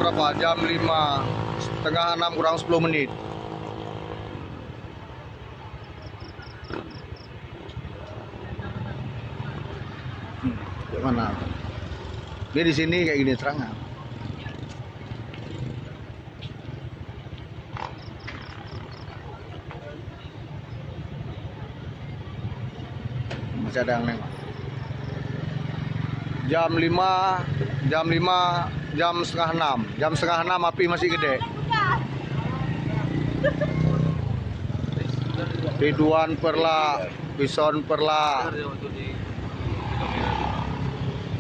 berapa? Jam 5, setengah 6 kurang 10 menit. Mana? Dia di sini kayak gini terangan. Masih ada yang nengok. Jam 5, jam setengah 6. Jam setengah 6 api masih gede. Ridwan Perla, Bison Perla.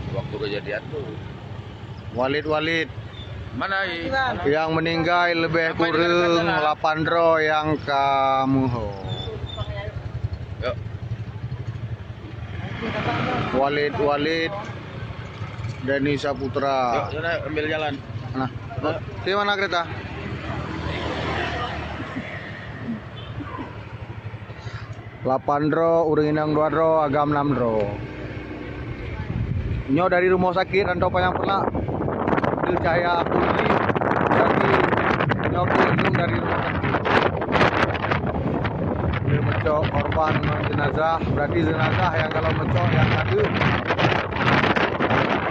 Waktu kejadian tuh. Walid Mana yang meninggal lebih kurang 8 dro yang kamu. Yuk. Walid Denny Saputra. Yuk, sana ambil jalan. Nah, di mana kereta? Lapan dro, urang inang 2 dro, agam 6 dro. Nyo dari rumah sakit rantau Payang Perla. Di Cahaya Putri. Berarti nyo kunjung dari rumah sakit. Dia mencok korban jenazah. Berarti jenazah yang kalau mencok yang ada.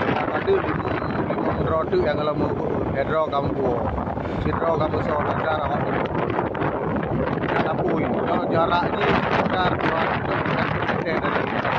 Yang ada di Mondro tu yang kalau mau hedro kamu buat. Sidro kamu soal darah awak itu. Yang apui. Kalau jarak ini sekitar 2 km dari kita.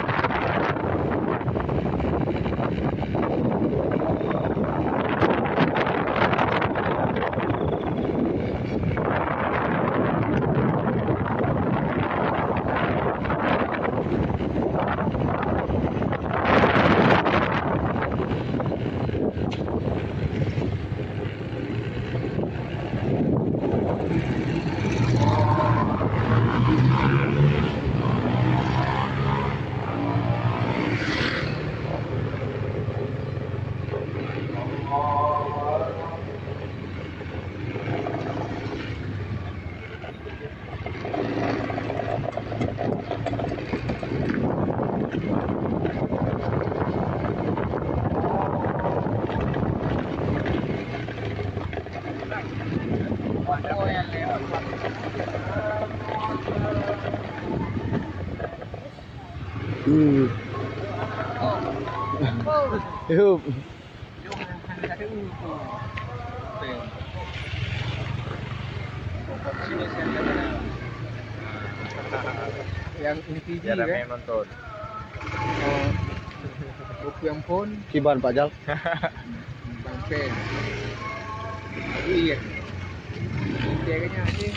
Yuk. Yang ini Biar kan? yang nonton. Buku yang pun Kiban Pak Jal. Bang Pen. Iya. Kayaknya sih.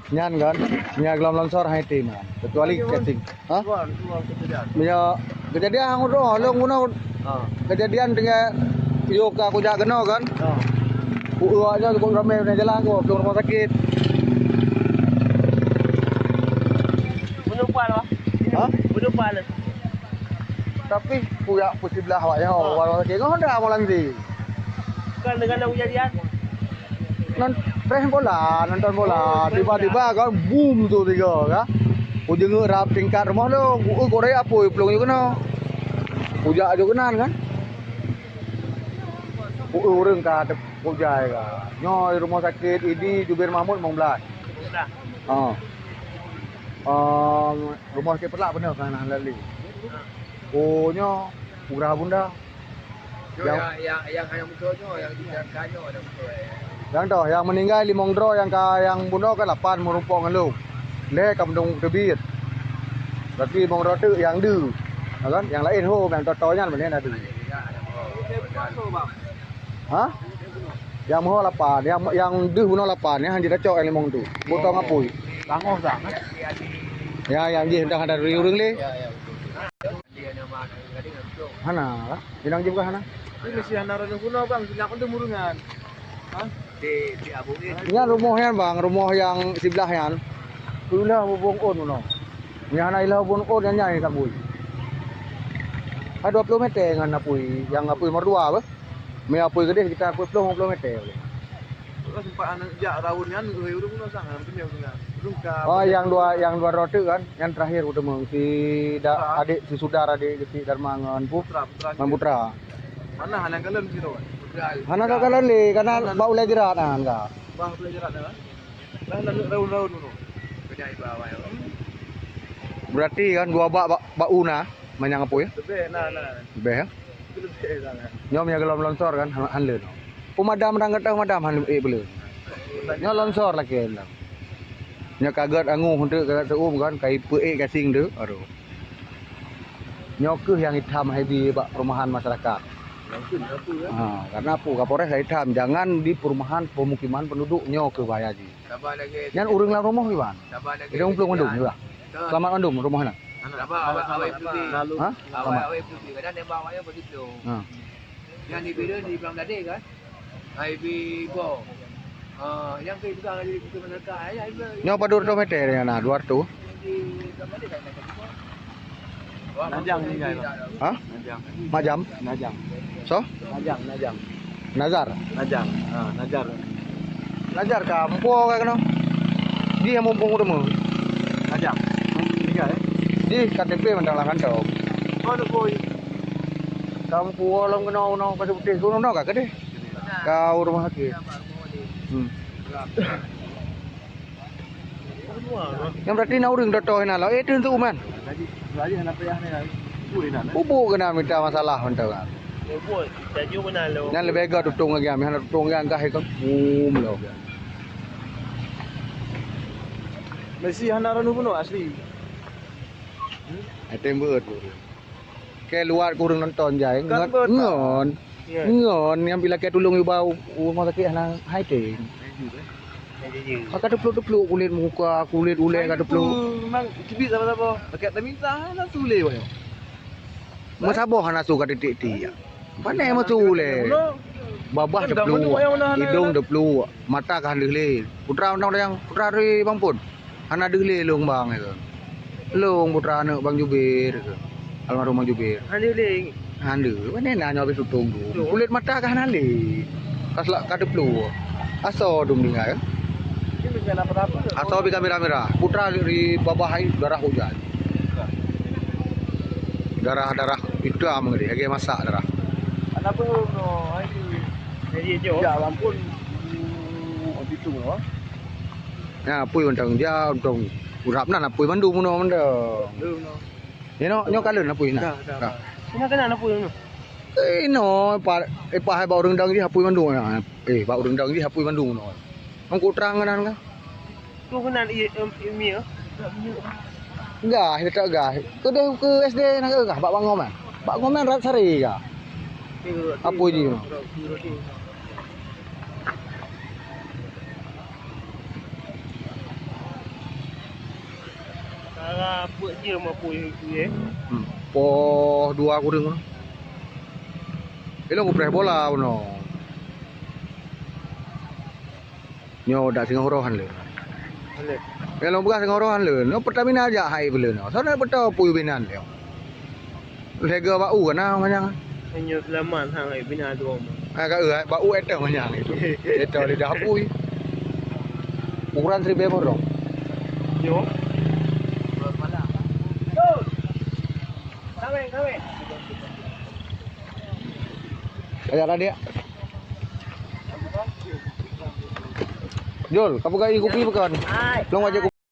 Nyan kan, minyak gelam longsor hai tim kan. Kecuali casing. Hah? Minyak kejadian hang udah, lo guna kejadian dengan yuk aku jak kena kan. Aja cukup ramai di jalan aku ke rumah sakit. Menumpal lah. Hah? Menumpal. Tapi punya sebelah awaknya orang sakit kau ada mau lagi. Kan dengan kejadian. Nonton bola, tiba-tiba kan boom tu tiga kan. Ujung rap tingkat rumah lo, Korea apa pelong juga no. Puja aja kenan kan. Urang ka puja ka. Nyo di rumah sakit ini Jubir Mahmud Mongbelas. Rumah sakit Perla benar kan Lali. Oh nyo Urah Bunda. Yang hanya munculnya yang dijangkanya ada muncul. Yang toh yang meninggal 5 dro yang bunuh kan 8 merumpok dengan lu. Le kampung tebit. Berarti 5 dro tu yang du. Kan? Yang lain ho yang totonya benar ada. Hah? Yang mau 8, yang du bunuh 8 yang hanya cocok yang 5 tu. Botol ngapui. Bangoh sangat. Ya yang je hendak ada riurung le. Ya. Dia nama gading ngambil. Hana lah. Hidang je bukan hana. Ini si Hanaran yang kuno bang, silakan tu murungan. Hah? Di abungin. Ini rumah bang, rumah yang sebelah yan. Itulah hubung on no. Yang hana ilah hubung on yang nyai sabui. Ada 20 meter dengan apui, yang apui nomor 2 apa? Me apui gede sekitar 20 meter boleh. sempat anak jak tahun kan udah guna sangat tu dia guna. Oh, yang dua roti kan, yang terakhir udah mau si adik si saudara adik si Darmangan putra. Putra. Mana halang kalian gitu kan? Hana kakalan li karena bau lagi jerat kan ka. Bah belajar ada kan? Lah raun-raun dulu. Kerja ibawa ya. Berarti kan dua bak una manyang apa ya? Lebih nah. Lebih ya. Lebih sangat. Nyom gelom longsor kan han leun. Pemadam rang ketang madam han belum. Nyo longsor lagi lah. Nyo kaget angu untuk kaget seum kan kai pe kasing tu. Aduh. Nyo ke yang hitam di perumahan masyarakat. Karena apa? Kapolres hitam jangan di perumahan pemukiman penduduk nyo ke bahaya ji. Nyan urang lang rumah ki ban. Idong plung mandum juga. Selamat mandum rumahna. Awak putih. Ha? Awak putih. Kadang dia bawa ya begitu. Yang di video di Pelang Dade kan? IB Go. Yang ke juga di Kutu Menaka. Nyo padur do meter ya na 200. Najang ni kan? Ha? Najang. Majam. So? Najang. Nazar. Najang. Najar. Nazar kampo ka kano. Di yang mumpung udah mau. Najang. Tiga Di KTP mandang lah kantong. Oh, nak boy. Kampo long kena pasal putih kuno no ka kede. Kau rumah sakit. Yang berarti na urang doto hina lo itu untuk uman. Lagi nak payah ni lagi. Boleh nak. Ubu kena minta masalah mentau kan. Boy, jadi mana lo? Yang lebih gak tutung lagi kami hana tutung yang kah ikut lo. Mesti hana ranu pun asli. Item beut. Ke luar kurang nonton jai ngon. Ngon yang bila ke tulung bau rumah sakit hana hiding. Kakak deplu kulit muka, kulit ule kat deplu. Memang cibit sama-sama. Pakai tak minta hana sule boy. Masabo hana suka titik-titik. Pandai mah sule. Babah deplu. Hidung deplu. Mata kan deuleh. Putra yang putra dari Bang Pun. Hana deuleh long bang itu. Long putra anak Bang Jubir itu. Almarhum Bang Jubir. Hana deuleh. Hande, mana nak nyawa tutung tu. Kulit mata kan hande. Kaslak ka deplu. Aso dum dengar. Ini bukan apa-apa. Aso bi kamera. Putra dari babah hai darah hujan. Darah hitam ngeri. Age masak darah. Anak pun no, jadi je. Ya ampun. Itu no. Ya, pui untang dia untang urapna na pui mandu muno manda. Ni no, nyo kalen na pui na. Sina kana na pui no. No, pa hai bau rendang dia pui mandu na. Bau rendang dia pui mandu no. Ang kutrang kan ka. Tu kena mi ah. Enggak, kita enggak. Tu dia ke SD nak ke Bak Bangom ah. Bak Bangom rat sari ka. Apa je no. Kalau buat je mau pui tu Po dua kurang no. Elong upreh bola no. Nyo dak singorohan le. Elong buka singorohan le. No Pertamina aja hai bele no. Sana betul pui binan le. Lega bau kana manyang. Hanya selamat hang ai bina tu om. Ka bau eta manyang itu. Eta di dapui. Ukuran 1000 moro. Yo. Kawin. Kayak dia. Jol, kamu kayak kopi bukan? Belum aja kopi.